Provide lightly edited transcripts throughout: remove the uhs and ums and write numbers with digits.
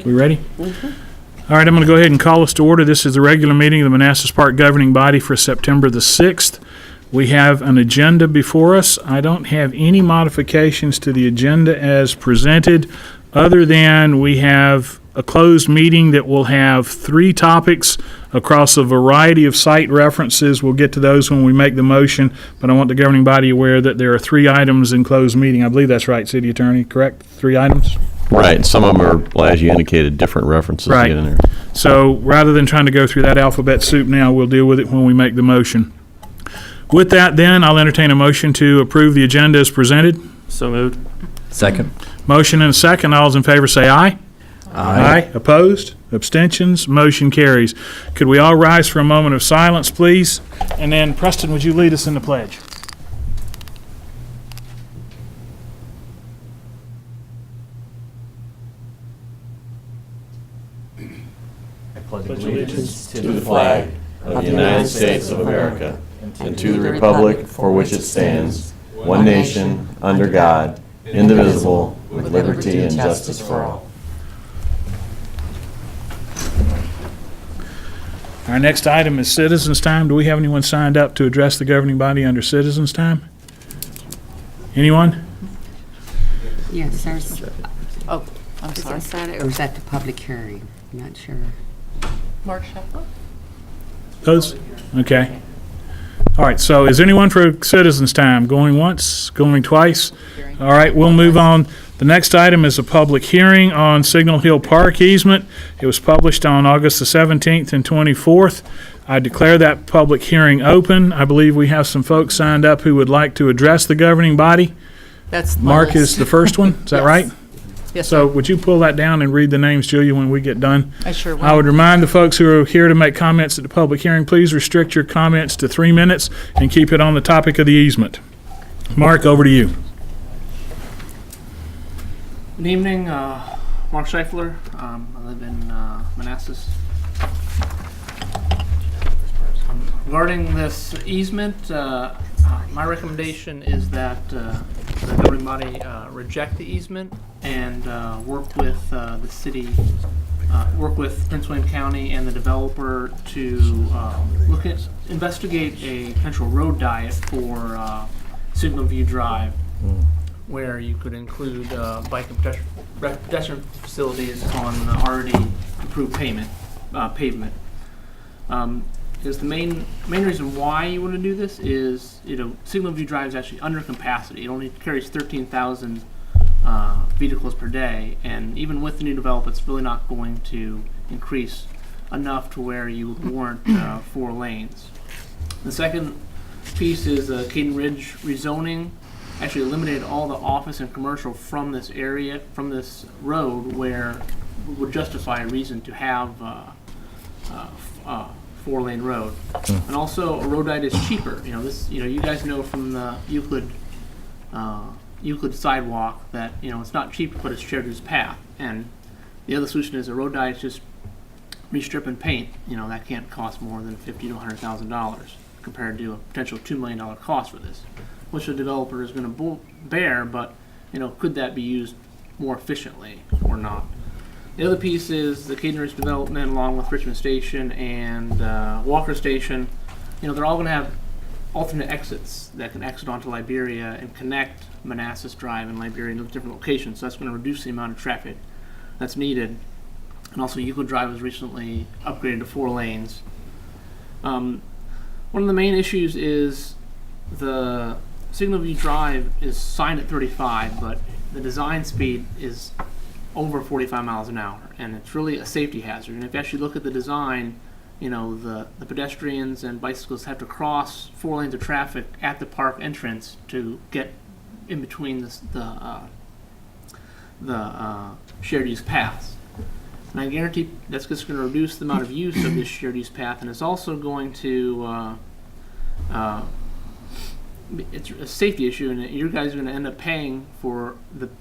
We ready? All right, I'm going to go ahead and call us to order. This is the regular meeting of the Manassas Park Governing Body for September the 6th. We have an agenda before us. I don't have any modifications to the agenda as presented, other than we have a closed meeting that will have 3 topics across a variety of site references. We'll get to those when we make the motion, but I want the governing body aware that there are 3 items in closed meeting. I believe that's right, City Attorney, correct? 3 items? Right. Some of them are, well, as you indicated, different references Right. to get in there. So rather than trying to go through that alphabet soup now, we'll deal with it when we make the motion. With that, then, I'll entertain a motion to approve the agenda as presented. So moved. Second. Motion and a second. All those in favor say aye. Aye. Opposed? Abstentions? Motion carries. Could we all rise for a moment of silence, please? And then, Preston, would you lead us in the pledge? Pledge allegiance to the flag of the United States of America and to the republic for which it stands, one nation, under God, indivisible, with liberty and justice for all. Our next item is citizens' time. Do we have anyone signed up to address the governing body under citizens' time? Anyone? Yes, there's, Oh, I'm is sorry. that Saturday, or is that the public hearing? I'm not sure. Mark Shepard? Those? Okay. All right, so is anyone for citizens' time? Going once, going twice? All right, we'll move on. The next item is a public hearing on Signal Hill Park easement. It was published on August the 17th and 24th. I declare that public hearing open. I believe we have some folks signed up who would like to address the governing body. That's my Mark list. is the first one, is that Yes. right? Yes, So sir. would you pull that down and read the names, Julia, when we get done? I sure will. I would remind the folks who are here to make comments at the public hearing, please restrict your comments to 3 minutes and keep it on the topic of the easement. Mark, over to you. Good evening, Mark Scheifler. I live in Manassas. Regarding this easement, my recommendation is that the governing body reject the easement and work with the city, work with Prince William County and the developer to investigate a potential road diet for Signal View Drive, where you could include bike and pedestrian facilities on already improved pavement. Because the main reason why you want to do this is, Signal View Drive is actually under capacity. It only carries 13,000 vehicles per day, and even with the new development, it's really not going to increase enough to where you would warrant 4 lanes. The second piece is Caden Ridge rezoning. Actually eliminated all the office and commercial from this area, from this road, where it would justify a reason to have 4-lane road. And also, a road diet is cheaper. You guys know from the Euclid sidewalk that it's not cheap to put a shared use path. And the other solution is a road diet is just restrip and paint. That can't cost more than $50,000 to $100,000 compared to a potential $2 million cost for this, which the developer is going to bear, but could that be used more efficiently or not? The other piece is the Caden Ridge development, along with Richmond Station and Walker Station. They're all going to have alternate exits that can exit onto Liberia and connect Manassas Drive and Liberia in different locations. So that's going to reduce the amount of traffic that's needed. And also, Euclid Drive was recently upgraded to 4 lanes. One of the main issues is the Signal View Drive is signed at 35, but the design speed is over 45 miles an hour, and it's really a safety hazard. And if you actually look at the design, the pedestrians and bicyclists have to cross 4 lanes of traffic at the park entrance to get in between the shared use paths. And I guarantee that's just going to reduce the amount of use of this shared use path, and it's also going to it's a safety issue, and you guys are going to end up paying for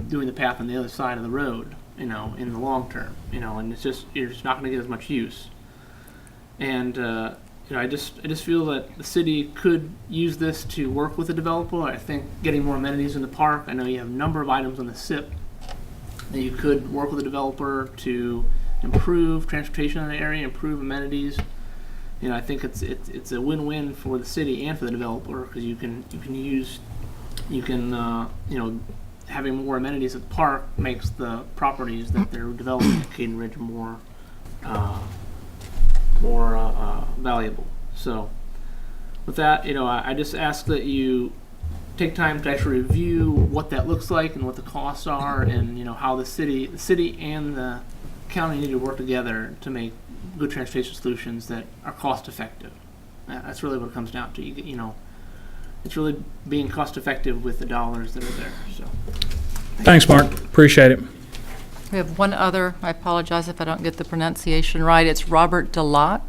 doing the path on the other side of the road, in the long term, and you're just not going to get as much use. And I just feel that the city could use this to work with the developer. I think getting more amenities in the park. I know you have a number of items on the SIP You could work with a developer to improve transportation in the area, improve amenities. You know, I think it's a win-win for the city and for the developer, because you can having more amenities at the park makes the properties that they're developing at Caden Ridge more valuable. So with that, I just ask that you take time to actually review what that looks like and what the costs are, and how the city and the county need to work together to make good transportation solutions that are cost effective. That's really what it comes down to. It's really being cost effective with the dollars that are there. So Thanks, Mark. Appreciate it. We have one other, I apologize if I don't get the pronunciation right. It's Robert Delac.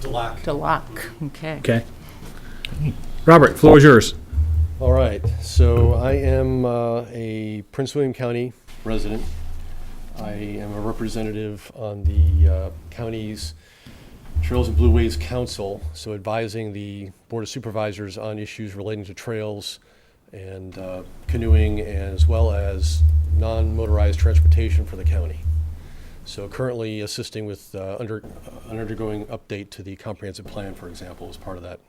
Delac, okay. Okay. Robert, floor is yours. All right, so I am a Prince William County resident. I am a representative on the county's Trails and Blueways Council, so advising the Board of Supervisors on issues relating to trails and canoeing, as well as non-motorized transportation for the county. So currently assisting with undergoing update to the comprehensive plan, for example, as part of that.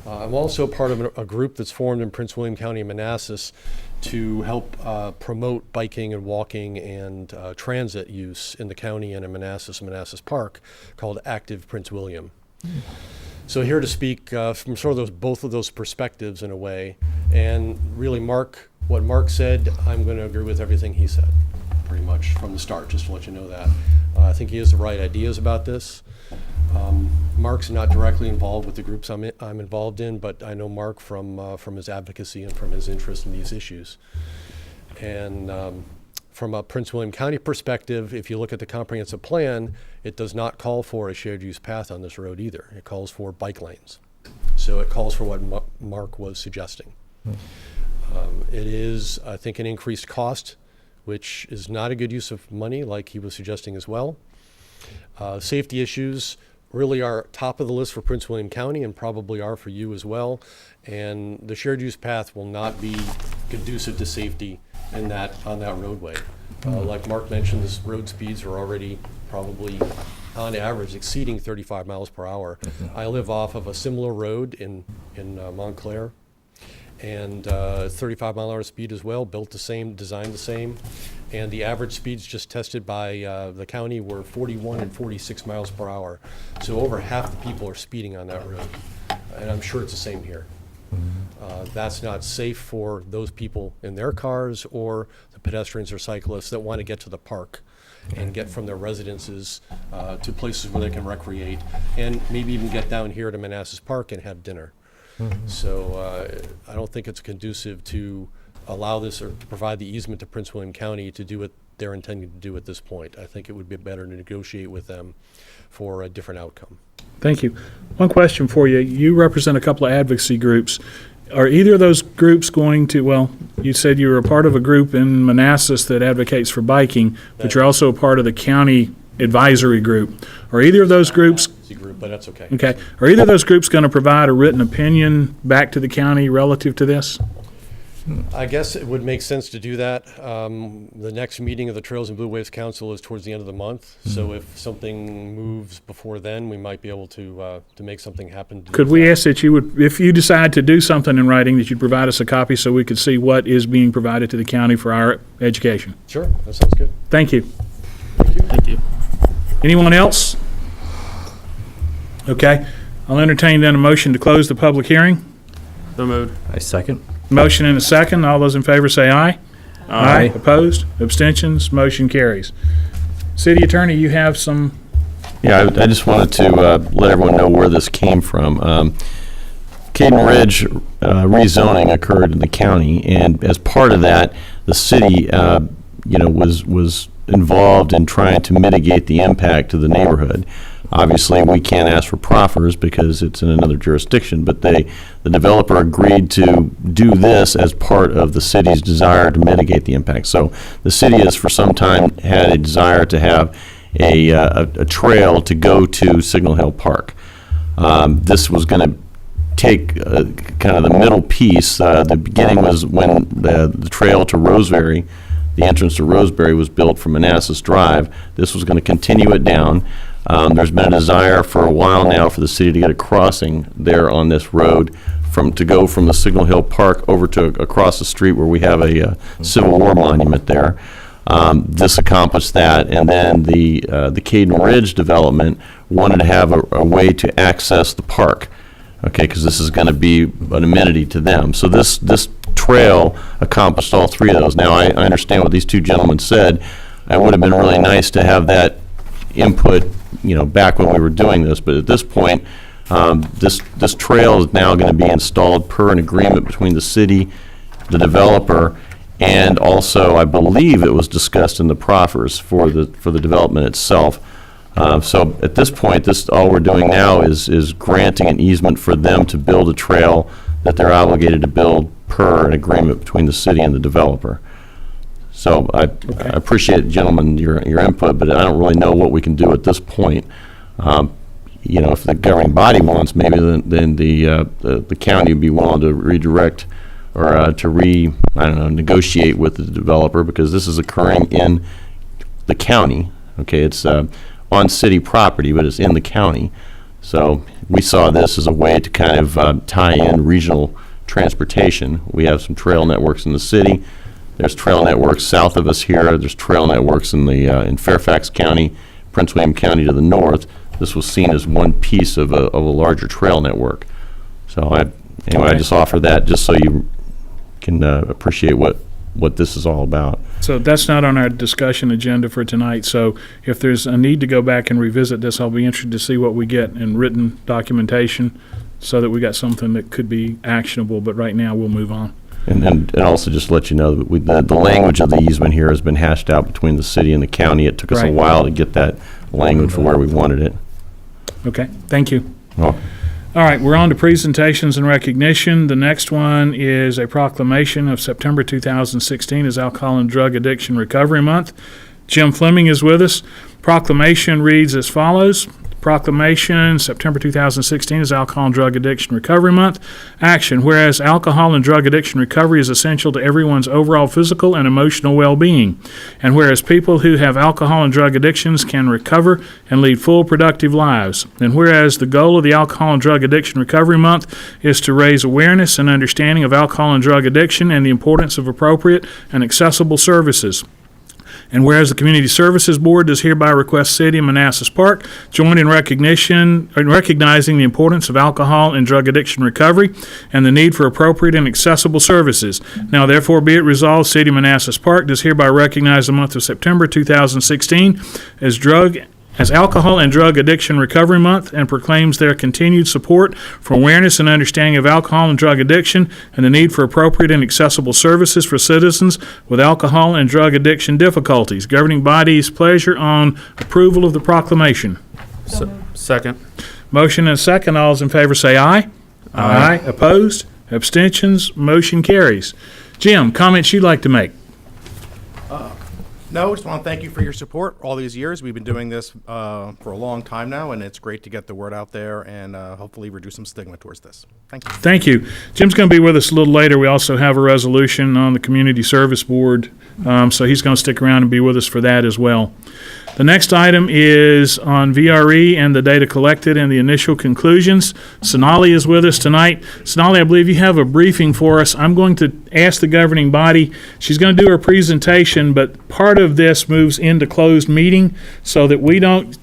I'm also part of a group that's formed in Prince William County and Manassas to help promote biking and walking and transit use in the county and in Manassas Park, called Active Prince William. So here to speak from sort of both of those perspectives in a way, and really what Mark said, I'm going to agree with everything he said, pretty much from the start, just to let you know that. I think he has the right ideas about this. Mark's not directly involved with the groups I'm involved in, but I know Mark from his advocacy and from his interest in these issues. And from a Prince William County perspective, if you look at the comprehensive plan, it does not call for a shared use path on this road either. It calls for bike lanes. So it calls for what Mark was suggesting. It is, I think, an increased cost, which is not a good use of money, like he was suggesting as well. Safety issues really are top of the list for Prince William County, and probably are for you as well. And the shared use path will not be conducive to safety on that roadway. Like Mark mentioned, the road speeds are already probably on average exceeding 35 miles per hour. I live off of a similar road in Montclair, and 35 mile an hour speed as well, built the same, designed the same. And the average speeds just tested by the county were 41 and 46 miles per hour. So over half the people are speeding on that road. And I'm sure it's the same here. That's not safe for those people in their cars or the pedestrians or cyclists that want to get to the park and get from their residences to places where they can recreate, and maybe even get down here to Manassas Park and have dinner. So I don't think it's conducive to allow this or to provide the easement to Prince William County to do what they're intending to do at this point. I think it would be better to negotiate with them for a different outcome. Thank you. One question for you. You represent a couple of advocacy groups. Are either of those groups going to, well, you said you were a part of a group in Manassas that advocates for biking, but you're also a part of the county advisory group. Are either of those groups, Group, but that's okay. okay, are either of those groups going to provide a written opinion back to the county relative to this? I guess it would make sense to do that. The next meeting of the Trails and Blueways Council is towards the end of the month. So if something moves before then, we might be able to make something happen. Could we ask that you would, if you decide to do something in writing, that you'd provide us a copy so we could see what is being provided to the county for our education? Sure, that sounds good. Thank you. Thank you. Anyone else? Okay. I'll entertain then a motion to close the public hearing. So moved. I second. Motion and a second. All those in favor say aye. Aye. Opposed? Abstentions? Motion carries. City Attorney, you have some, Yeah, I just wanted to let everyone know where this came from. Caden Ridge rezoning occurred in the county, and as part of that, the city, was involved in trying to mitigate the impact to the neighborhood. Obviously, we can't ask for proffers because it's in another jurisdiction, but the developer agreed to do this as part of the city's desire to mitigate the impact. So the city has for some time had a desire to have a trail to go to Signal Hill Park. This was going to take kind of the middle piece. The beginning was when the trail to Roseberry the entrance to Roseberry was built from Manassas Drive. This was going to continue it down. There's been a desire for a while now for the city to get a crossing there on this road to go from the Signal Hill Park over to across the street where we have a Civil War monument there. This accomplished that, and then the Caden Ridge development wanted to have a way to access the park, okay, because this is going to be an amenity to them. So this trail accomplished all three of those. Now, I understand what these two gentlemen said. It would have been really nice to have that input, back when we were doing this, but at this point, this trail is now going to be installed per an agreement between the city, the developer, and also, I believe it was discussed in the proffers for the development itself. So at this point, all we're doing now is granting an easement for them to build a trail that they're obligated to build per an agreement between the city and the developer. So I appreciate, gentlemen, your input, but I don't really know what we can do at this point. If the governing body wants, maybe then the county would be willing to redirect or negotiate with the developer, because this is occurring in the county. Okay, it's on city property, but it's in the county. So we saw this as a way to kind of tie in regional transportation. We have some trail networks in the city. There's trail networks south of us here. There's trail networks in Fairfax County, Prince William County to the north. This was seen as one piece of a larger trail network. So I just offer that just so you can appreciate what this is all about. So that's not on our discussion agenda for tonight. So if there's a need to go back and revisit this, I'll be interested to see what we get in written documentation so that we got something that could be actionable. But right now, we'll move on. And also just to let you know that the language of the easement here has been hashed out between the city and the county. It took us a Right. while to get that language for where we wanted it. Okay, thank you. Well, All right, we're on to presentations and recognition. The next one is a proclamation of September 2016 as Alcohol and Drug Addiction Recovery Month. Jim Fleming is with us. Proclamation reads as follows. Proclamation, September 2016 is Alcohol and Drug Addiction Recovery Month. Action, whereas alcohol and drug addiction recovery is essential to everyone's overall physical and emotional well-being, and whereas people who have alcohol and drug addictions can recover and lead full, productive lives, and whereas the goal of the Alcohol and Drug Addiction Recovery Month is to raise awareness and understanding of alcohol and drug addiction and the importance of appropriate and accessible services. And whereas the Community Services Board does hereby request City of Manassas Park join in recognizing the importance of alcohol and drug addiction recovery and the need for appropriate and accessible services. Now, therefore, be it resolved, City of Manassas Park does hereby recognize the month of September 2016 as Alcohol and Drug Addiction Recovery Month and proclaims their continued support for awareness and understanding of alcohol and drug addiction and the need for appropriate and accessible services for citizens with alcohol and drug addiction difficulties. Governing body's pleasure on approval of the proclamation. Second. Motion and second. All those in favor say aye. Aye. Opposed? Abstentions? Motion carries. Jim, comments you'd like to make? No, just want to thank you for your support all these years. We've been doing this for a long time now, and it's great to get the word out there and hopefully reduce some stigma towards this. Thank you. Thank you. Jim's going to be with us a little later. We also have a resolution on the Community Service Board, so he's going to stick around and be with us for that as well. The next item is on VRE and the data collected and the initial conclusions. Sonali is with us tonight. Sonali, I believe you have a briefing for us. I'm going to ask the governing body. She's going to do her presentation, but part of this moves into closed meeting so that we don't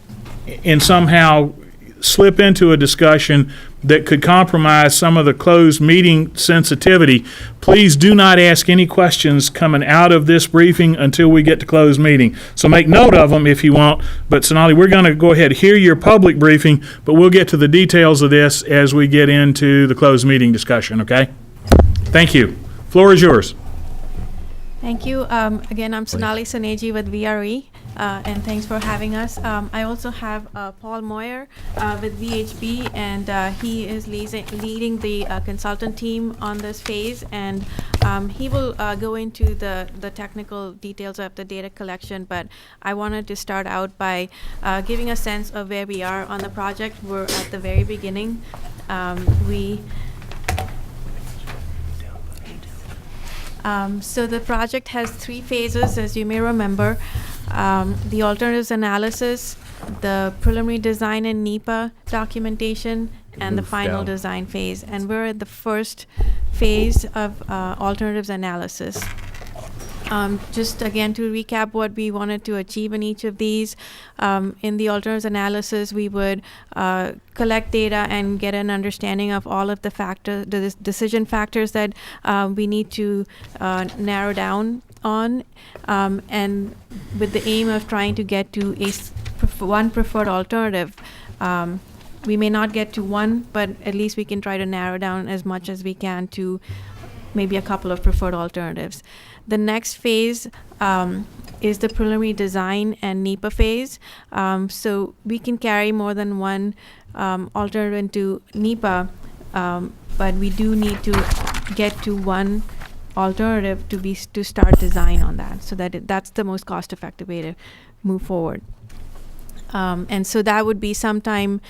somehow slip into a discussion that could compromise some of the closed meeting sensitivity. Please do not ask any questions coming out of this briefing until we get to closed meeting. So make note of them if you want. But Sonali, we're going to go ahead and hear your public briefing, but we'll get to the details of this as we get into the closed meeting discussion, okay? Thank you. Floor is yours. Thank you. Again, I'm Sonali Saneji with VRE, and thanks for having us. I also have Paul Moyer with VHB, and he is leading the consultant team on this phase, and he will go into the technical details of the data collection, but I wanted to start out by giving a sense of where we are on the project. We're at the very beginning. So the project has 3 phases, as you may remember. The alternatives analysis, the preliminary design and NEPA documentation, and the Move final down. design phase. And we're at the first phase of alternatives analysis. Just again to recap what we wanted to achieve in each of these. In the alternatives analysis, we would collect data and get an understanding of all of the decision factors that we need to narrow down on, and with the aim of trying to get to one preferred alternative. We may not get to one, but at least we can try to narrow down as much as we can to maybe a couple of preferred alternatives. The next phase is the preliminary design and NEPA phase. So we can carry more than one alternative into NEPA, but we do need to get to one alternative to start design on that, so that's the most cost-effective way to move forward. And so that would be sometime,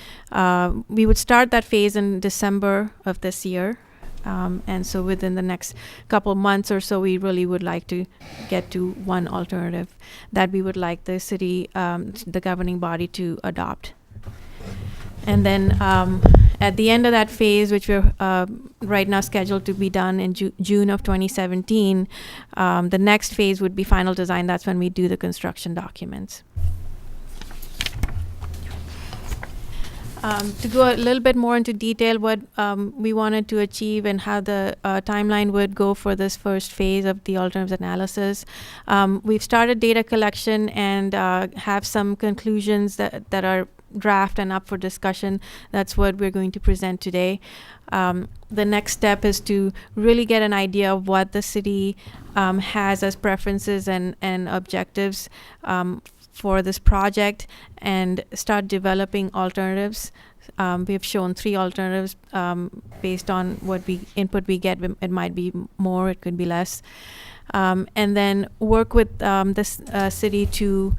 we would start that phase in December of this year. And so within the next couple months or so, we really would like to get to one alternative that we would like the city, the governing body to adopt. And then at the end of that phase, which we're right now scheduled to be done in June of 2017, the next phase would be final design. That's when we do the construction documents. To go a little bit more into detail what we wanted to achieve and how the timeline would go for this first phase of the alternatives analysis. We've started data collection and have some conclusions that are draft and up for discussion. That's what we're going to present today. The next step is to really get an idea of what the city has as preferences and objectives for this project, and start developing alternatives. We have shown 3 alternatives based on what input we get. It might be more, it could be less. And then work with this city to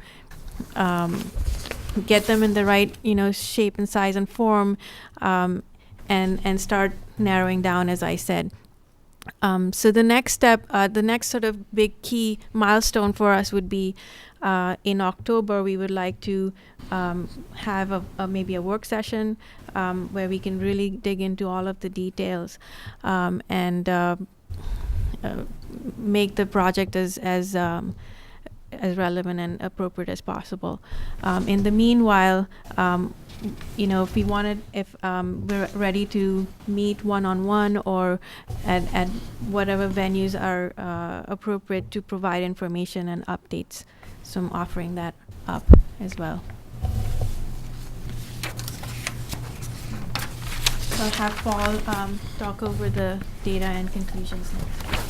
get them in the right, shape and size and form, and start narrowing down, as I said. So the next step, the next sort of big key milestone for us would be in October. We would like to have maybe a work session where we can really dig into all of the details and make the project as relevant and appropriate as possible. In the meanwhile, if we're ready to meet one-on-one or at whatever venues are appropriate to provide information and updates. So I'm offering that up as well. So I'll have Paul talk over the data and conclusions next.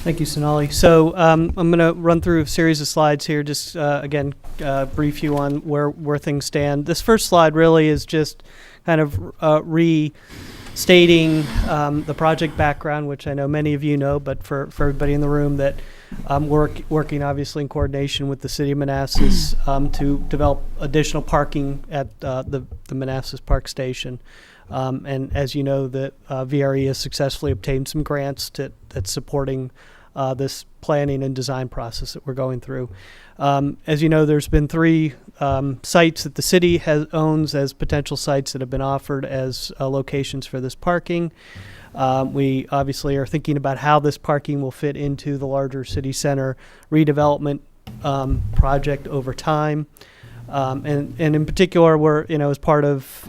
Thank you, Sonali. So I'm going to run through a series of slides here, just again, brief you on where things stand. This first slide really is just kind of restating the project background, which I know many of you know, but for everybody in the room, that working obviously in coordination with the City of Manassas to develop additional parking at the Manassas Park Station. And as you know, the VRE has successfully obtained some grants that's supporting this planning and design process that we're going through. As you know, there's been 3 sites that the city owns as potential sites that have been offered as locations for this parking. We obviously are thinking about how this parking will fit into the larger city center redevelopment project over time. And in particular, we're, as part of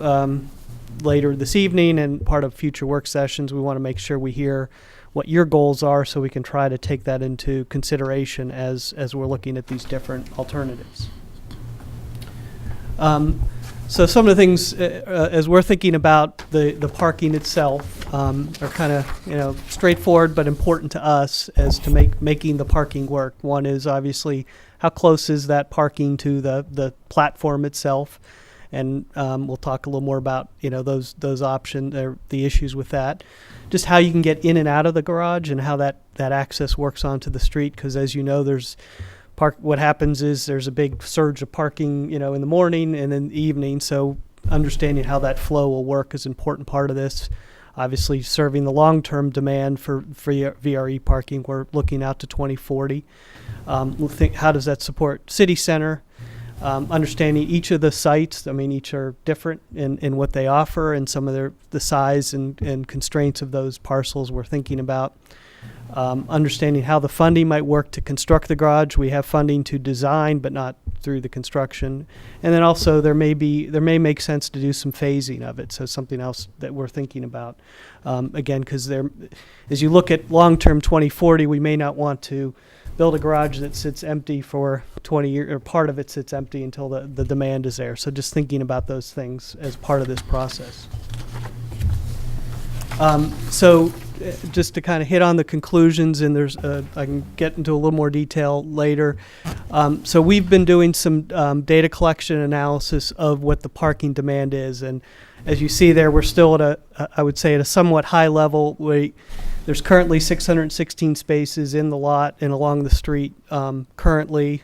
later this evening and part of future work sessions, we want to make sure we hear what your goals are so we can try to take that into consideration as we're looking at these different alternatives. So some of the things as we're thinking about the parking itself are kind of straightforward but important to us as to making the parking work. One is obviously how close is that parking to the platform itself, and we'll talk a little more about those options or the issues with that. Just how you can get in and out of the garage and how that access works onto the street, because as you know, what happens is there's a big surge of parking, in the morning and in the evening. So understanding how that flow will work is an important part of this. obviously serving the long-term demand for VRE parking. We're looking out to 2040. We'll think, how does that support city center? Understanding each of the sites, I mean, each are different in what they offer and some of the size and constraints of those parcels we're thinking about. Understanding how the funding might work to construct the garage. We have funding to design, but not through the construction. And then also there may make sense to do some phasing of it. So something else that we're thinking about. Again, because as you look at long-term 2040, we may not want to build a garage that sits empty for 20 years, or part of it sits empty until the demand is there. So just thinking about those things as part of this process. Just to kind of hit on the conclusions, and I can get into a little more detail later. So we've been doing some data collection analysis of what the parking demand is, and as you see there, we're still at I would say at a somewhat high level. There's currently 616 spaces in the lot and along the street currently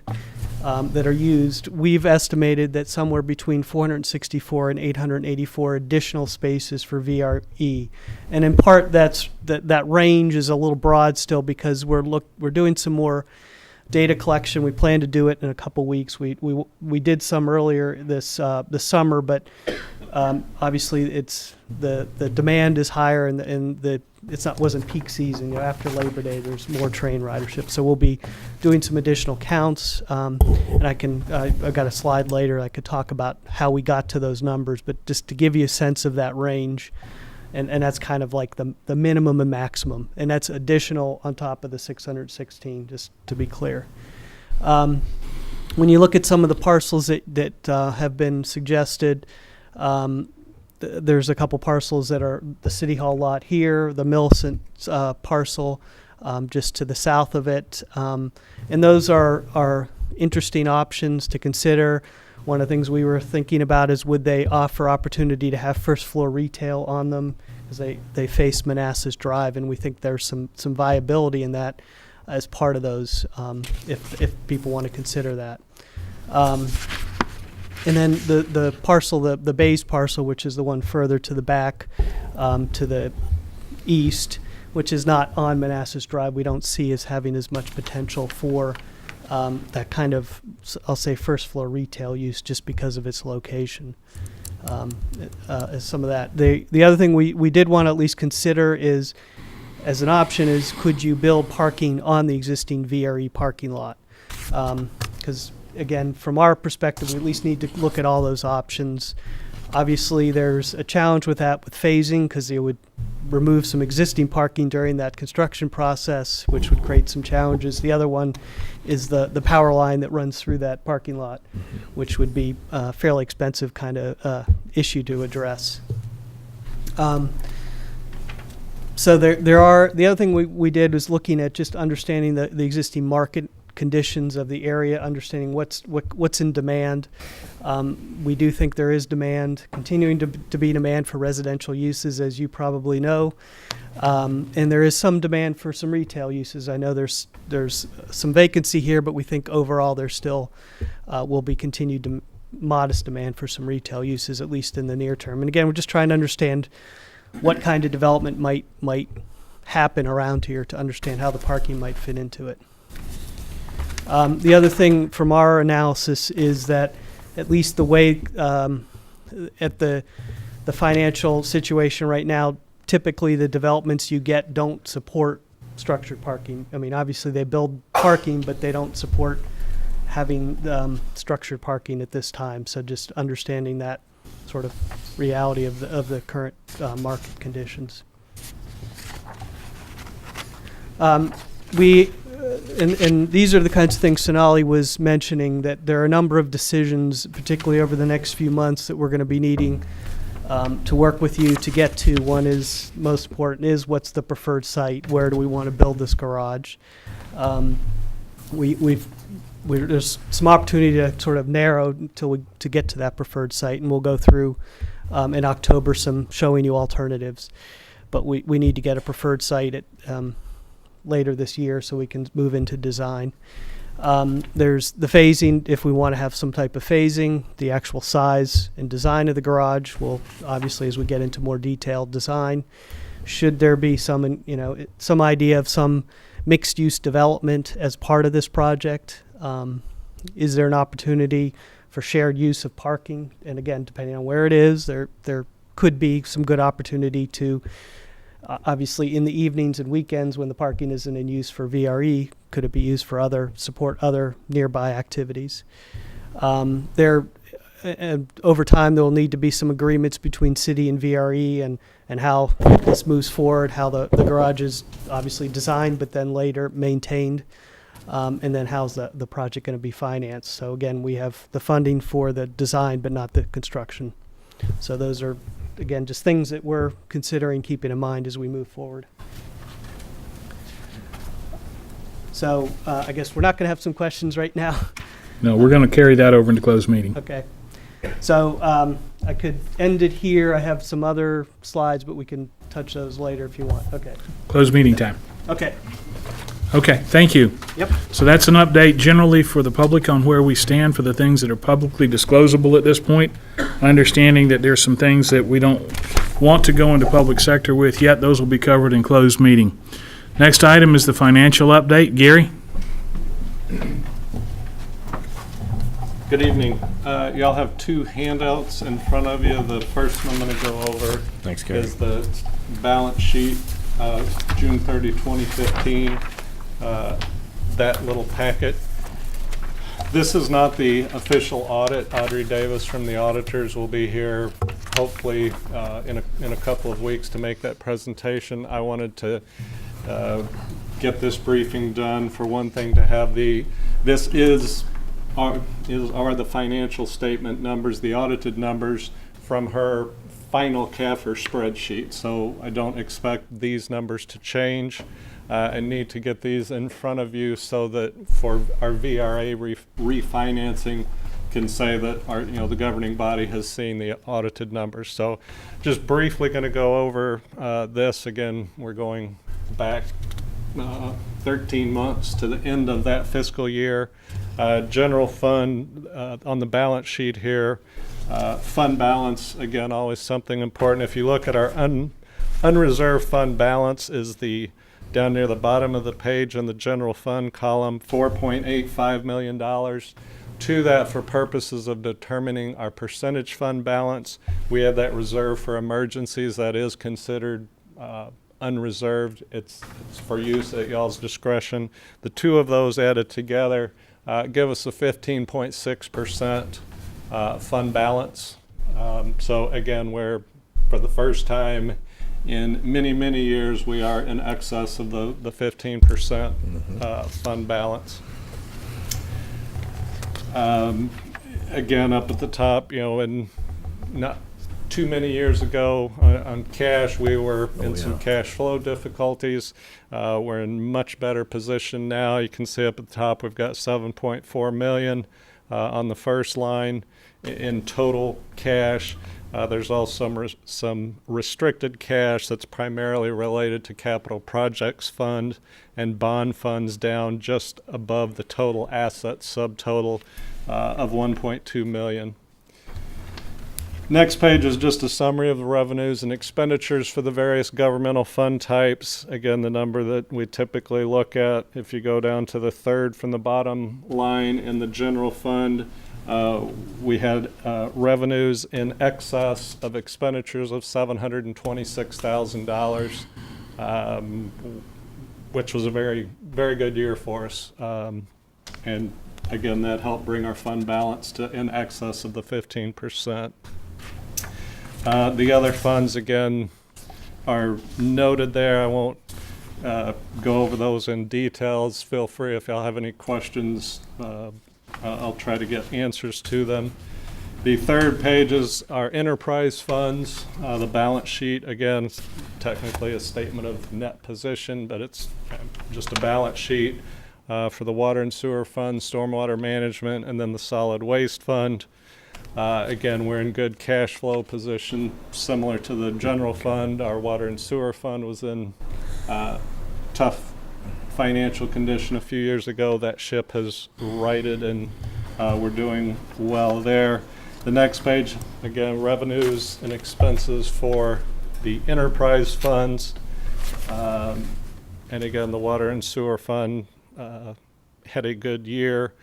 that are used. We've estimated that somewhere between 464 and 884 additional spaces for VRE, and in part that range is a little broad still because we're doing some more data collection. We plan to do it in a couple weeks. We did some earlier this summer, but obviously it's the demand is higher and wasn't peak season. After Labor Day, there's more train ridership, so we'll be doing some additional counts. And I've got a slide later. I could talk about how we got to those numbers, but just to give you a sense of that range, and that's kind of like the minimum and maximum, and that's additional on top of the 616. Just to be clear, when you look at some of the parcels that have been suggested. There's a couple parcels that are the City Hall lot here, the Millicent parcel just to the south of it. And those are interesting options to consider. One of the things we were thinking about is would they offer opportunity to have first floor retail on them as they face Manassas Drive, and we think there's some viability in that as part of those if people want to consider that. And then the parcel, the Bays parcel, which is the one further to the back, to the east, which is not on Manassas Drive, we don't see as having as much potential for that kind of, I'll say, first floor retail use just because of its location. Some of that. The other thing we did want to at least consider is, as an option, is could you build parking on the existing VRE parking lot? Because again, from our perspective, we at least need to look at all those options. Obviously, there's a challenge with that with phasing because it would remove some existing parking during that construction process, which would create some challenges. The other one is the power line that runs through that parking lot, which would be a fairly expensive kind of issue to address. So there are, the other thing we did was looking at just understanding the existing market conditions of the area, understanding what's in demand. We do think there is demand, continuing to be demand for residential uses, as you probably know, and there is some demand for some retail uses. I know there's some vacancy here, but we think overall there still will be continued modest demand for some retail uses, at least in the near term. And again, we're just trying to understand what kind of development might happen around here to understand how the parking might fit into it. The other thing from our analysis is that at least the way at the financial situation right now, typically the developments you get don't support structured parking. I mean, obviously they build parking, but they don't support having structured parking at this time. So just understanding that sort of reality of the current market conditions. And these are the kinds of things Sonali was mentioning, that there are a number of decisions, particularly over the next few months, that we're going to be needing to work with you to get to. One is, most important, is what's the preferred site? Where do we want to build this garage? There's some opportunity to sort of narrow to get to that preferred site, and we'll go through in October showing you alternatives. But we need to get a preferred site at later this year so we can move into design. There's the phasing, if we want to have some type of phasing, the actual size and design of the garage will, obviously, as we get into more detailed design, should there be some, some idea of some mixed-use development as part of this project? Is there an opportunity for shared use of parking? And again, depending on where it is, there could be some good opportunity to, obviously, in the evenings and weekends when the parking isn't in use for VRE, could it be used for support other nearby activities? Over time, there will need to be some agreements between city and VRE and how this moves forward, how the garage is obviously designed, but then later maintained. And then how's the project going to be financed? So again, we have the funding for the design, but not the construction. So those are, again, just things that we're considering keeping in mind as we move forward. So I guess we're not going to have some questions right now. No, we're going to carry that over into closed meeting. Okay. So I could end it here. I have some other slides, but we can touch those later if you want. Okay. Closed meeting time. Okay. Okay, thank you. Yep. So that's an update generally for the public on where we stand for the things that are publicly disclosable at this point. Understanding that there's some things that we don't want to go into public sector with yet. Those will be covered in closed meeting. Next item is the financial update. Gary? Good evening. Y'all have two handouts in front of you. The first one I'm going to go over is the balance sheet, June 30, 2015. That little packet. This is not the official audit. Audrey Davis from the auditors will be here hopefully in a couple of weeks to make that presentation. I wanted to get this briefing done. For one thing, to have this are the financial statement numbers, the audited numbers from her final CAFR spreadsheet. So I don't expect these numbers to change. I need to get these in front of you so that for our VRA refinancing can say that the governing body has seen the audited numbers. So just briefly going to go over this. Again, we're going back 13 months to the end of that fiscal year. General fund on the balance sheet here. Fund balance, again, always something important. If you look at our unreserved fund balance is down near the bottom of the page in the general fund column, $4.85 million. To that, for purposes of determining our percentage fund balance, we have that reserve for emergencies. That is considered unreserved. It's for use at y'all's discretion. The two of those added together give us a 15.6% fund balance. So again, we're, for the first time in many, many years, we are in excess of the 15% fund balance. Again, up at the top, and not too many years ago on cash, we were in some cash flow difficulties. We're in much better position now. You can see up at the top we've got $7.4 million on the first line in total cash. There's also some restricted cash that's primarily related to capital projects fund and bond funds down just above the total assets subtotal of $1.2 million. Next page is just a summary of the revenues and expenditures for the various governmental fund types. Again, the number that we typically look at, if you go down to the third from the bottom line in the general fund, we had revenues in excess of expenditures of $726,000, which was a very, very good year for us. And again, that helped bring our fund balance to in excess of the 15%. The other funds, again, are noted there. I won't go over those in details. Feel free if y'all have any questions. I'll try to get answers to them. The third page is our enterprise funds. The balance sheet, again, technically a statement of net position, but it's just a balance sheet for the water and sewer fund, stormwater management, and then the solid waste fund. Again, we're in good cash flow position, similar to the general fund. Our water and sewer fund was in tough financial condition a few years ago. That ship has righted, and we're doing well there. The next page, again, revenues and expenses for the enterprise funds. And again, the water and sewer fund had a good year.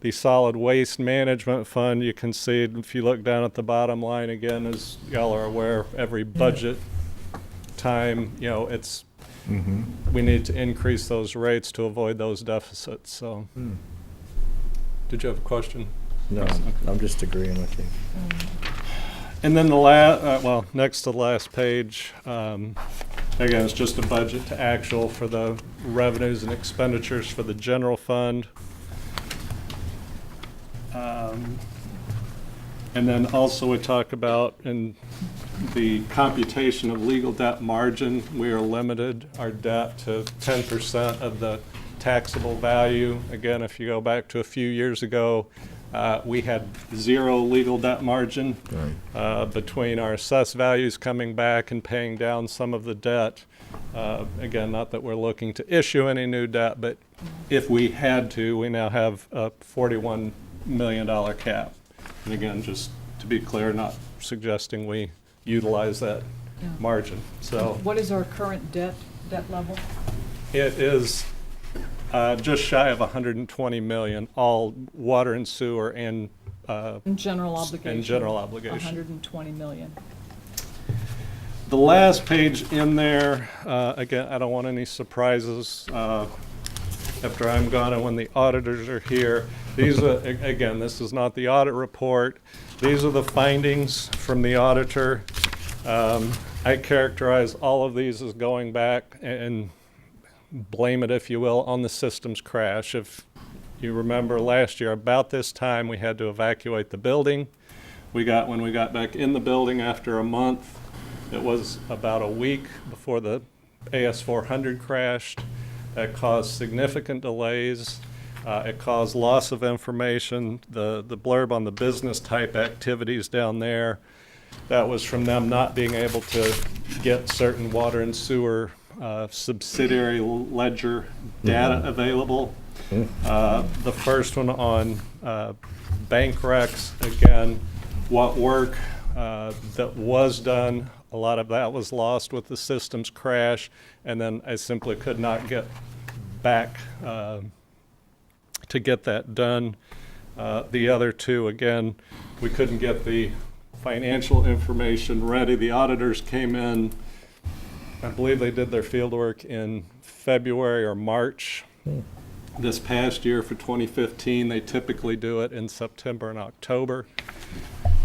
The solid waste management fund, you can see if you look down at the bottom line again, as y'all are aware, every budget time, you know, it's we need to increase those rates to avoid those deficits. So, did you have a question? No, I'm just agreeing with you. And then the next to the last page, again, it's just a budget to actual for the revenues and expenditures for the general fund. And then also we talk about in the computation of legal debt margin, we are limited our debt to 10% of the taxable value. Again, if you go back to a few years ago, we had zero legal debt margin between our assessed values coming back and paying down some of the debt. Again, not that we're looking to issue any new debt, but if we had to, we now have a $41 million cap. And again, just to be clear, not suggesting we utilize that margin. So what is our current debt level? it is just shy of 120 million, all water and sewer and General obligation. and general obligation. 120 million. The last page in there, again, I don't want any surprises after I'm gone and when the auditors are here. These are, again, this is not the audit report. These are the findings from the auditor. I characterize all of these as going back and blame it, if you will, on the systems crash. If you remember last year, about this time, we had to evacuate the building. When we got back in the building after a month, it was about a week before the AS400 crashed. That caused significant delays. It caused loss of information. The blurb on the business type activities down there, that was from them not being able to get certain water and sewer subsidiary ledger data available. The first one on bank recs, again, what work that was done, a lot of that was lost with the systems crash, and then I simply could not get back to get that done. The other two, again, we couldn't get the financial information ready. The auditors came in, I believe they did their field work in February or March. This past year for 2015, they typically do it in September and October.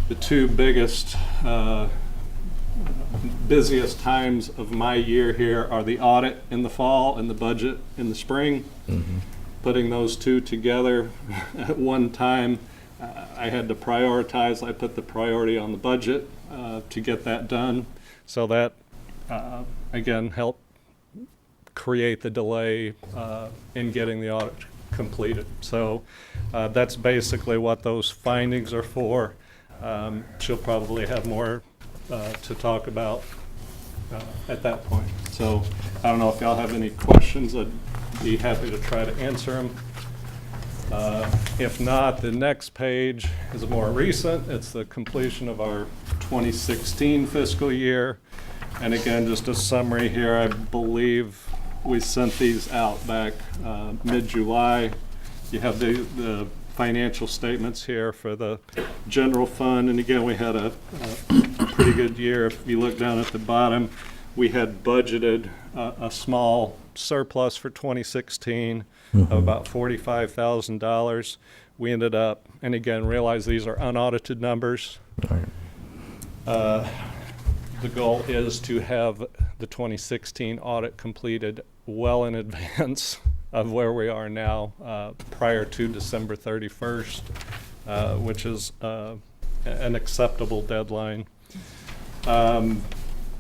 The two biggest, busiest times of my year here are the audit in the fall and the budget in the spring. Putting those two together at one time, I had to prioritize. I put the priority on the budget to get that done. So that, again, helped create the delay in getting the audit completed. So that's basically what those findings are for. She'll probably have more to talk about at that point. So I don't know if y'all have any questions. I'd be happy to try to answer them. If not, the next page is more recent. It's the completion of our 2016 fiscal year. And again, just a summary here. I believe we sent these out back mid-July. You have the financial statements here for the general fund. And again, we had a pretty good year. If you look down at the bottom, we had budgeted a small surplus for 2016 of about $45,000. We ended up, and again, realize these are unaudited numbers. The goal is to have the 2016 audit completed well in advance of where we are now, prior to December 31st, which is an acceptable deadline. The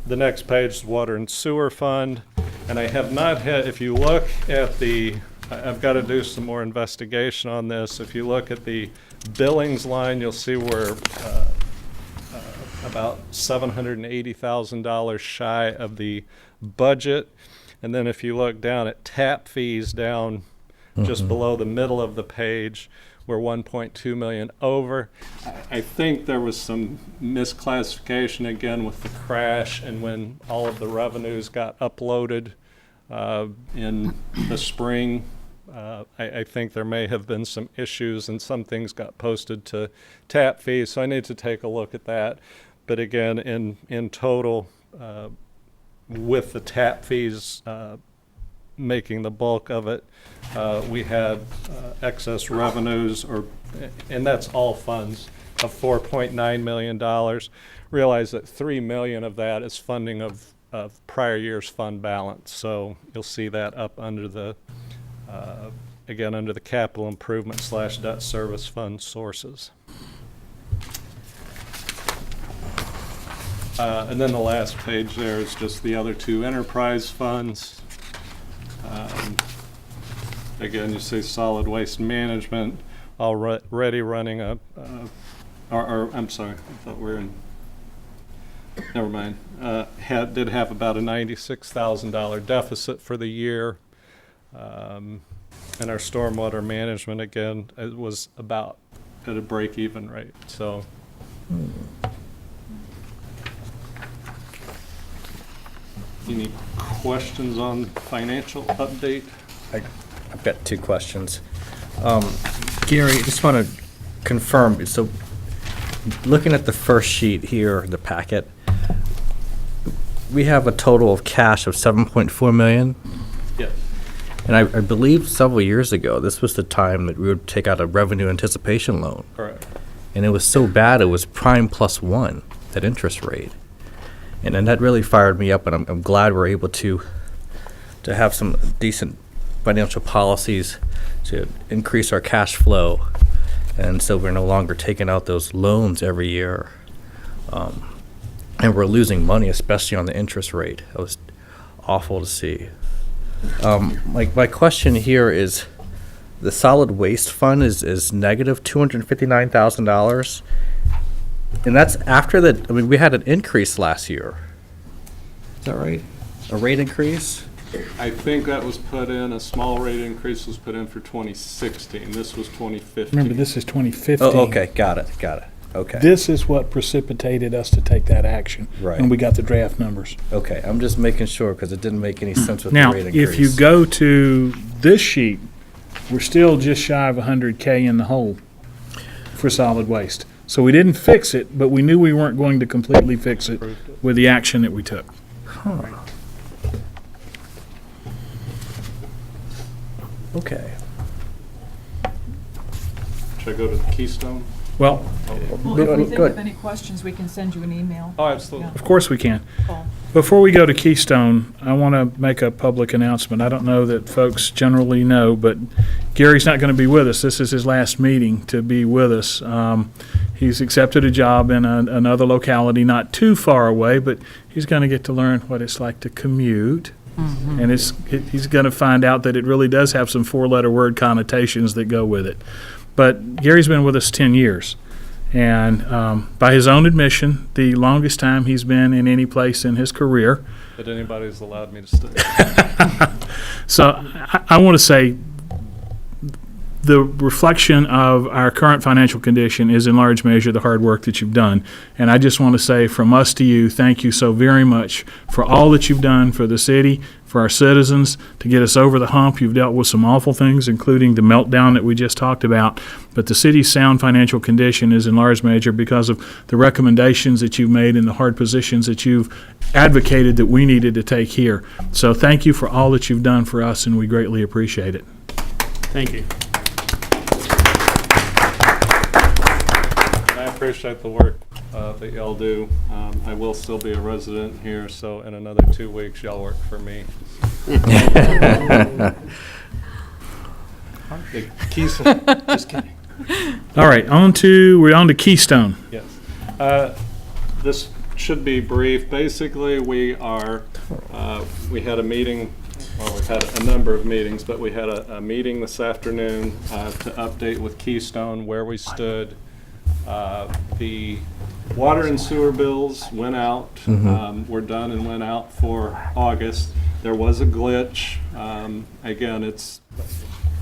next page is water and sewer fund. And I have not had, if you look at I've got to do some more investigation on this. If you look at the billings line, you'll see we're about $780,000 shy of the budget. And then if you look down at tap fees down just below the middle of the page, we're 1.2 million over. I think there was some misclassification again with the crash and when all of the revenues got uploaded in the spring. I think there may have been some issues and some things got posted to tap fees, so I need to take a look at that. But again, in total, with the tap fees making the bulk of it, we had excess revenues, and that's all funds, of $4.9 million. Realize that $3 million of that is funding of prior year's fund balance. So you'll see that up under the, again, under the capital improvement / debt service fund sources. And then the last page there is just the other two enterprise funds. Again, you see solid waste management already running I'm sorry, I thought we were in, never mind. Did have about a $96,000 deficit for the year. And our stormwater management, again, it was about at a break-even rate. So. Any questions on financial update? I've got two questions. Gary, I just want to confirm, so looking at the first sheet here, the packet, we have a total of cash of 7.4 million. Yes. And I believe several years ago, this was the time that we would take out a revenue anticipation loan. Correct. And it was so bad, it was prime +1, that interest rate. And then that really fired me up, and I'm glad we're able to have some decent financial policies to increase our cash flow. And so we're no longer taking out those loans every year. And we're losing money, especially on the interest rate. It was awful to see. My question here is, the solid waste fund is negative $259,000. And that's after we had an increase last year. Is that right? A rate increase? I think that was put in, a small rate increase was put in for 2016. This was 2015. Remember, this is 2015. Oh, okay, got it. Okay. This is what precipitated us to take that action. Right. And we got the draft numbers. Okay, I'm just making sure, because it didn't make any sense with Now, the rate increase. if you go to this sheet, we're still just shy of 100K in the hole for solid waste. So we didn't fix it, but we knew we weren't going to completely fix it with the action that we took. Huh. Okay. Should I go to the Keystone? Well, Well, if we think good. of any questions, we can send you an email. Oh, absolutely. of course we can. Paul. Before we go to Keystone, I want to make a public announcement. I don't know that folks generally know, but Gary's not going to be with us. This is his last meeting to be with us. He's accepted a job in another locality not too far away, but he's going to get to learn what it's like to commute. And he's going to find out that it really does have some four-letter word connotations that go with it. But Gary's been with us 10 years. And by his own admission, the longest time he's been in any place in his career. That anybody's allowed me to stay. So I want to say the reflection of our current financial condition is in large measure the hard work that you've done. And I just want to say from us to you, thank you so very much for all that you've done for the city, for our citizens, to get us over the hump. You've dealt with some awful things, including the meltdown that we just talked about. But the city's sound financial condition is in large measure because of the recommendations that you've made and the hard positions that you've advocated that we needed to take here. So thank you for all that you've done for us, and we greatly appreciate it. Thank you. I appreciate the work that y'all do. I will still be a resident here, so in another 2 weeks, y'all work for me. Keystone, just kidding. All right, we're on to Keystone. Yes. This should be brief. Basically, we had a meeting, well, we've had a number of meetings, but we had a meeting this afternoon to update with Keystone where we stood. The water and sewer bills went out, were done and went out for August. There was a glitch. Again,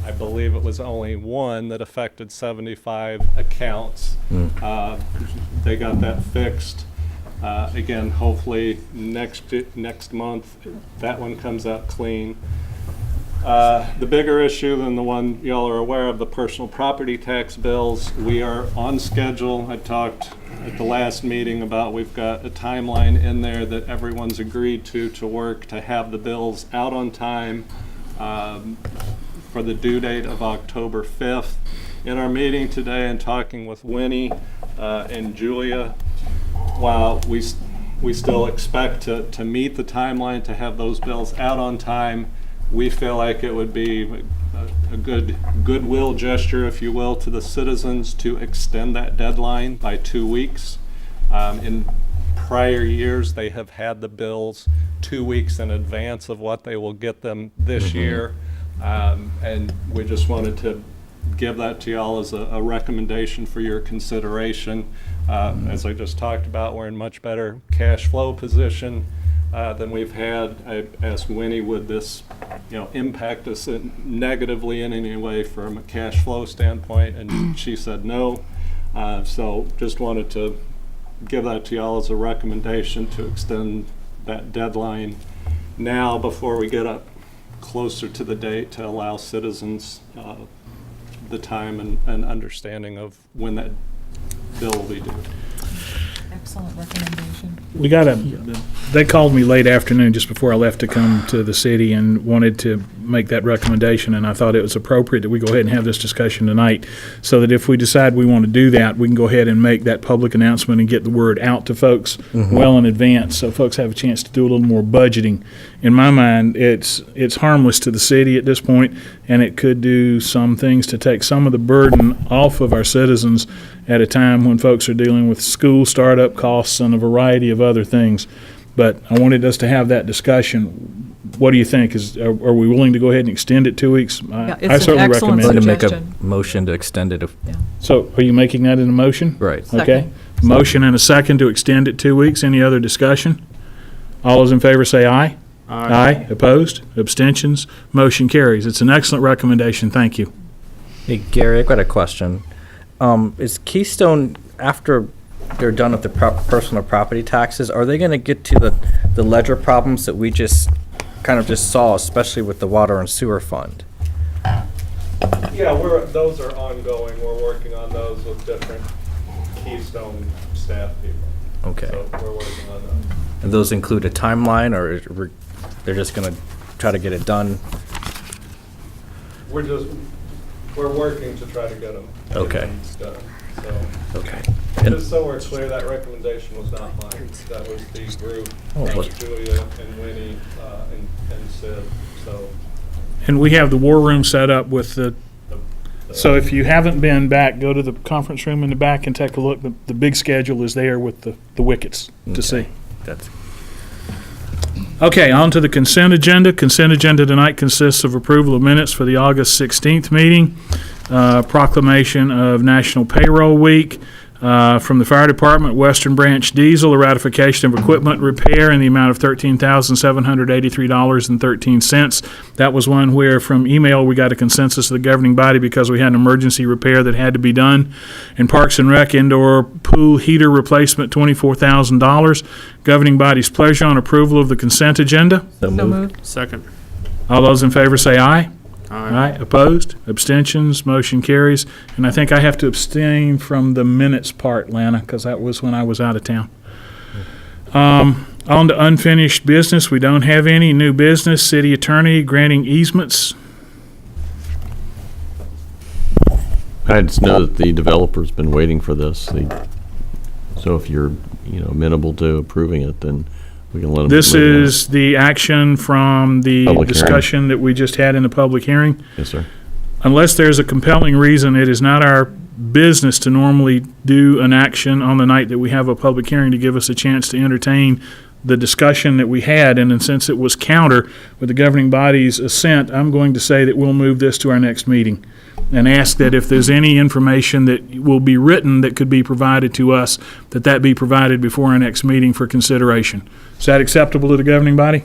I believe it was only one that affected 75 accounts. They got that fixed. Again, hopefully next month, that one comes out clean. The bigger issue than the one y'all are aware of, the personal property tax bills, we are on schedule. I talked at the last meeting about we've got a timeline in there that everyone's agreed to work to have the bills out on time for the due date of October 5th. In our meeting today and talking with Winnie and Julia, while we still expect to meet the timeline to have those bills out on time, we feel like it would be a goodwill gesture, if you will, to the citizens to extend that deadline by 2 weeks. In prior years, they have had the bills 2 weeks in advance of what they will get them this year. And we just wanted to give that to y'all as a recommendation for your consideration. As I just talked about, we're in much better cash flow position than we've had. I asked Winnie, would this, impact us negatively in any way from a cash flow standpoint, and she said no. So just wanted to give that to y'all as a recommendation to extend that deadline now before we get up closer to the date to allow citizens the time and understanding of when that bill will be due. Excellent recommendation. They called me late afternoon just before I left to come to the city and wanted to make that recommendation, and I thought it was appropriate that we go ahead and have this discussion tonight so that if we decide we want to do that, we can go ahead and make that public announcement and get the word out to folks well in advance so folks have a chance to do a little more budgeting. In my mind, it's harmless to the city at this point, and it could do some things to take some of the burden off of our citizens at a time when folks are dealing with school startup costs and a variety of other things. But I wanted us to have that discussion. What do you think? Are we willing to go ahead and extend it 2 weeks? Yeah, I it's certainly an excellent recommend I'm it. going to make a suggestion. motion to extend it. So are you making that in a motion? Right. Okay. Second. Motion and a second to extend it 2 weeks. Any other discussion? All those in favor say aye. Aye. Opposed? Abstentions? Motion carries. It's an excellent recommendation. Thank you. Hey, Gary, I've got a question. Is Keystone, after they're done with the personal property taxes, are they going to get to the ledger problems that we just saw, especially with the water and sewer fund? Yeah, those are ongoing. We're working on those with different Keystone staff people. Okay. So we're working on those. And those include a timeline, or they're just going to try to get it done? We're working to try to get them Okay. done. So, Okay. just so we're clear, that recommendation was not mine. That was the group, Julia and Winnie and Sid. So, And we have the war room set up with so if you haven't been back, go to the conference room in the back and take a look. The big schedule is there with the wickets to see. That's Okay, on to the consent agenda. Consent agenda tonight consists of approval of minutes for the August 16th meeting, proclamation of National Payroll Week, from the Fire Department, Western Branch Diesel, a ratification of equipment repair in the amount of $13,783.13. That was one where from email we got a consensus of the governing body because we had an emergency repair that had to be done. In Parks and Rec, indoor pool heater replacement, $24,000. Governing body's pleasure on approval of the consent agenda. so moved. Second. All those in favor say aye. Aye. Opposed? Abstentions? Motion carries. And I think I have to abstain from the minutes part, Lana, because that was when I was out of town. On to unfinished business. We don't have any new business. City attorney granting easements. I just know that the developer's been waiting for this. So if you're, amenable to approving it, then we can let them. This is the action from the Public hearing. discussion that we just had in the public hearing. Yes, sir. Unless there's a compelling reason, it is not our business to normally do an action on the night that we have a public hearing to give us a chance to entertain the discussion that we had. And then since it was counter with the governing body's assent, I'm going to say that we'll move this to our next meeting and ask that if there's any information that will be written that could be provided to us, that be provided before our next meeting for consideration. Is that acceptable to the governing body?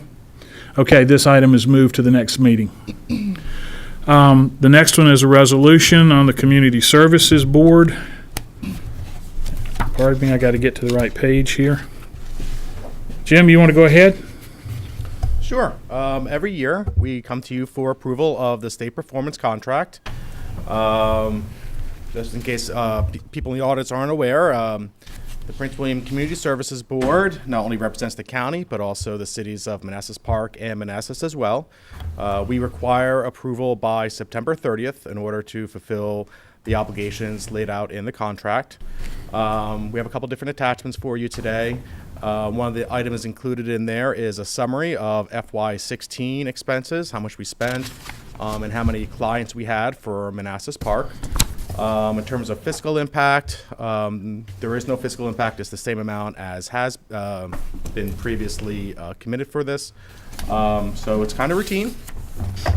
Okay, this item is moved to the next meeting. The next one is a resolution on the Community Services Board. Pardon me, I got to get to the right page here. Jim, you want to go ahead? Sure. Every year, we come to you for approval of the state performance contract. Just in case people in the audience aren't aware, the Prince William Community Services Board not only represents the county, but also the cities of Manassas Park and Manassas as well. We require approval by September 30th in order to fulfill the obligations laid out in the contract. We have a couple different attachments for you today. One of the items included in there is a summary of FY16 expenses, how much we spent, and how many clients we had for Manassas Park. In terms of fiscal impact, there is no fiscal impact. It's the same amount as has been previously committed for this. So it's kind of routine.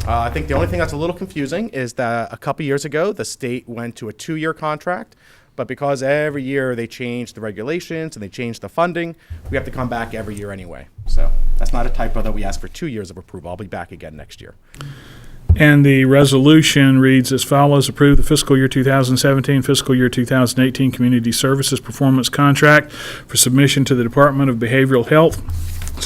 I think the only thing that's a little confusing is that a couple years ago, the state went to a 2-year contract, but because every year they change the regulations and they change the funding, we have to come back every year anyway. So that's not a typo that we ask for 2 years of approval. I'll be back again next year. And the resolution reads as follows: approve the fiscal year 2017, fiscal year 2018 Community Services Performance Contract for submission to the Department of Behavioral Health,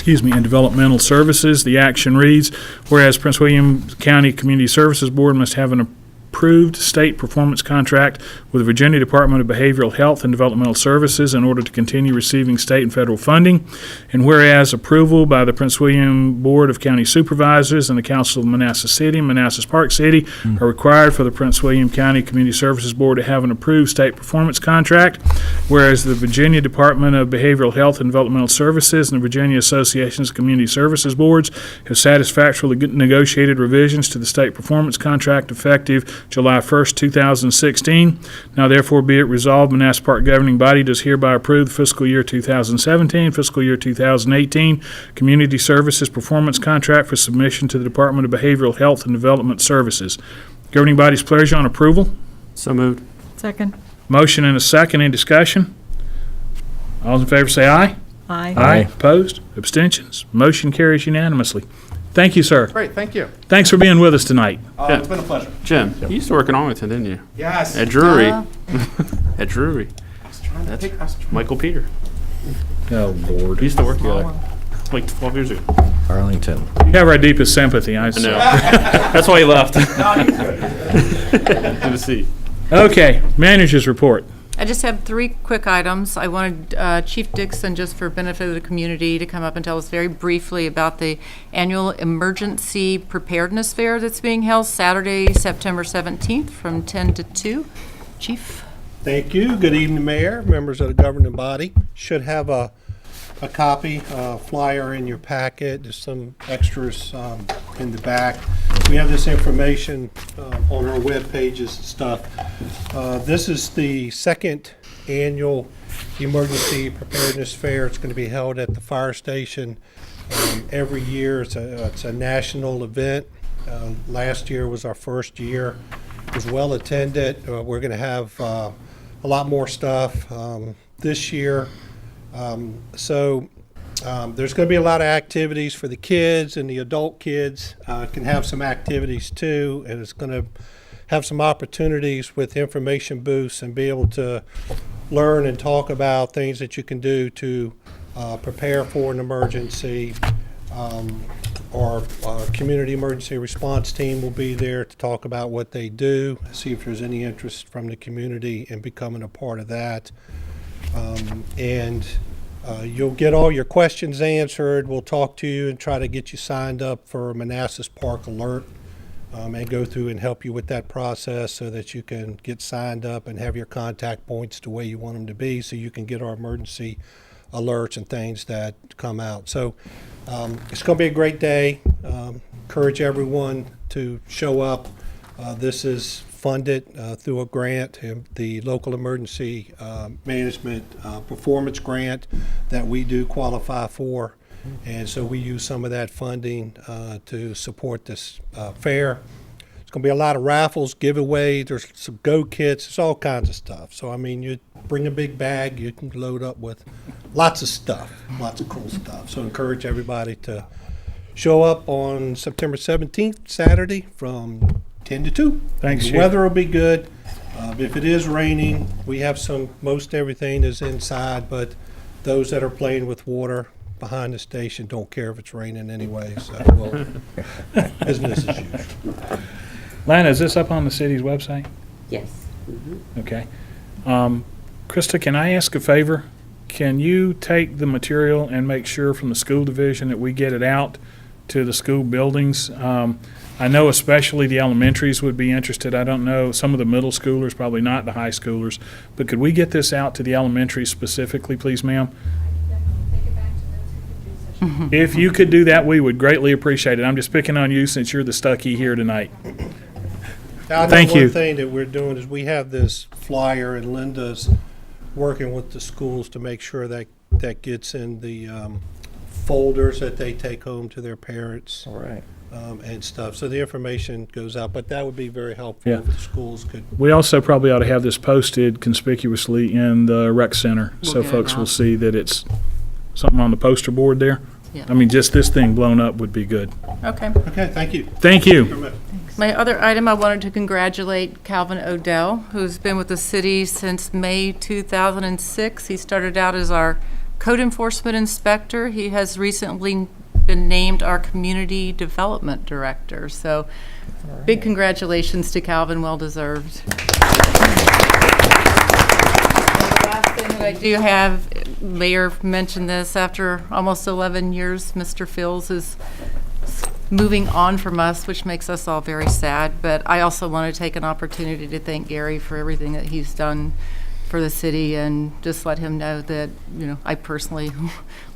and Developmental Services. The action reads, whereas Prince William County Community Services Board must have an approved state performance contract with the Virginia Department of Behavioral Health and Developmental Services in order to continue receiving state and federal funding. And whereas approval by the Prince William Board of County Supervisors and the Council of Manassas City and Manassas Park City are required for the Prince William County Community Services Board to have an approved state performance contract. Whereas the Virginia Department of Behavioral Health and Developmental Services and the Virginia Associations of Community Services Boards have satisfactorily negotiated revisions to the state performance contract effective July 1st, 2016. Now therefore be it resolved, Manassas Park governing body does hereby approve the fiscal year 2017, fiscal year 2018 Community Services Performance Contract for submission to the Department of Behavioral Health and Development Services. Governing body's pleasure on approval. So moved. Second. Motion and a second. Any discussion? All in favor say aye. Aye. Aye. Opposed? Abstentions? Motion carries unanimously. Thank you, sir. Great, thank you. Thanks for being with us tonight. It's been a pleasure. Jim, you used to work in Arlington, didn't you? Yes. At Drury. Uh. At Drury. Michael Peter. Oh, Lord. We used to work together like 12 years ago. Arlington. You have our deepest sympathy. I know. That's why he left. Good to see. Okay, manager's report. I just have 3 quick items. I wanted Chief Dixon, just for benefit of the community, to come up and tell us very briefly about the annual Emergency Preparedness Fair that's being held Saturday, September 17th from 10 to 2. Chief? Thank you. Good evening, Mayor, members of the governing body. Should have a copy, flyer in your packet. There's some extras in the back. We have this information on our web pages and stuff. This is the second annual Emergency Preparedness Fair. It's going to be held at the fire station every year. It's a national event. Last year was our first year. It was well attended. We're going to have a lot more stuff this year. There's going to be a lot of activities for the kids, and the adult kids can have some activities too, and it's going to have some opportunities with information booths and be able to learn and talk about things that you can do to prepare for an emergency. Our community emergency response team will be there to talk about what they do, see if there's any interest from the community in becoming a part of that. You'll get all your questions answered. We'll talk to you and try to get you signed up for a Manassas Park Alert and go through and help you with that process so that you can get signed up and have your contact points the way you want them to be, so you can get our emergency alerts and things that come out. So it's going to be a great day. Encourage everyone to show up. This is funded through a grant, the local emergency management performance grant that we do qualify for. And so we use some of that funding to support this fair. It's going to be a lot of raffles, giveaways, there's some go kits, it's all kinds of stuff. So I mean, you bring a big bag, you can load up with lots of stuff, lots of cool stuff. So encourage everybody to show up on September 17th, Saturday, from 10 to 2. Thanks, The Chief. weather will be good. If it is raining, we have most everything is inside, but those that are playing with water behind the station don't care if it's raining anyway, so business as usual. Lana, is this up on the city's website? Yes. Okay. Krista, can I ask a favor? Can you take the material and make sure from the school division that we get it out to the school buildings? I know especially the elementaries would be interested. I don't know, some of the middle schoolers, probably not the high schoolers. But could we get this out to the elementaries specifically, please, ma'am? If you could do that, we would greatly appreciate it. I'm just picking on you since you're the stuckey here tonight. Now, I know Thank you. One thing that we're doing is we have this flyer, and Linda's working with the schools to make sure that that gets in the folders that they take home to their parents. All right. And stuff. So the information goes out, but that would be very helpful Yeah. if the schools could. We also probably ought to have this posted conspicuously in the rec center so We'll get it folks will out. see that it's something on the poster board there. Yeah. I mean, just this thing blown up would be good. Okay. Okay, thank you. Thank you. My other item, I wanted to congratulate Calvin Odell, who's been with the city since May 2006. He started out as our code enforcement inspector. He has recently been named our community development director. So big congratulations to Calvin, well deserved. And the last thing that I do have, Mayor mentioned this, after almost 11 years, Mr. Fields is moving on from us, which makes us all very sad. But I also want to take an opportunity to thank Gary for everything that he's done for the city, and just let him know that, you know, I personally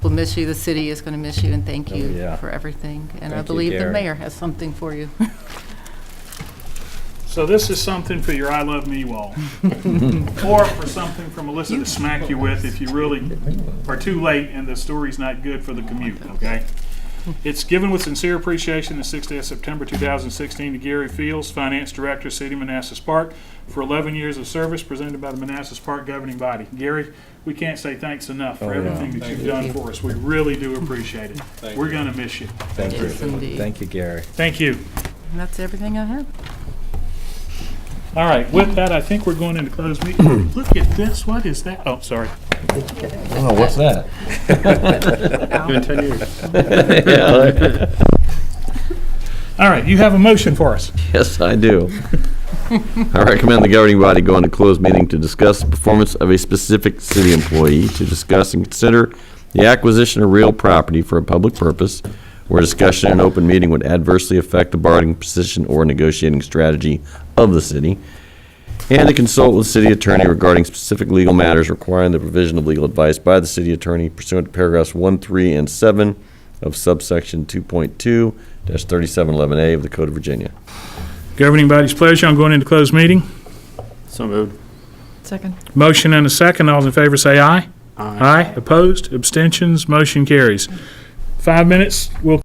will miss you. The city is going to miss you, and thank you yeah. for everything. And I Thank you, believe the Gary. mayor has something for you. So this is something for your I Love Me wall. Or for something for Melissa to smack you with if you really are too late and the story's not good for the commute, okay? It's given with sincere appreciation the 6th day of September 2016 to Gary Fields, Finance Director, City of Manassas Park, for 11 years of service presented by the Manassas Park governing body. Gary, we can't say thanks enough for everything that you've done for us. We really do appreciate it. We're going to miss you. Thank Yes, indeed. Thank you, Gary. Thank you. And that's everything I have. All right, with that, I think we're going into closed meeting. Look at this. What is that? Oh, sorry. Oh, what's that? All right, you have a motion for us. Yes, I do. I recommend the governing body go into closed meeting to discuss the performance of a specific city employee, to discuss and consider the acquisition of real property for a public purpose, where discussion in an open meeting would adversely affect the bargaining position or negotiating strategy of the city, and to consult with the city attorney regarding specific legal matters requiring the provision of legal advice by the city attorney pursuant to paragraphs 1, 3, and 7 of subsection 2.2-3711A of the Code of Virginia. Governing body's pleasure on going into closed meeting. So moved. Second. Motion and a second. All in favor say aye. Aye. Opposed? Abstentions? Motion carries. 5 minutes. We'll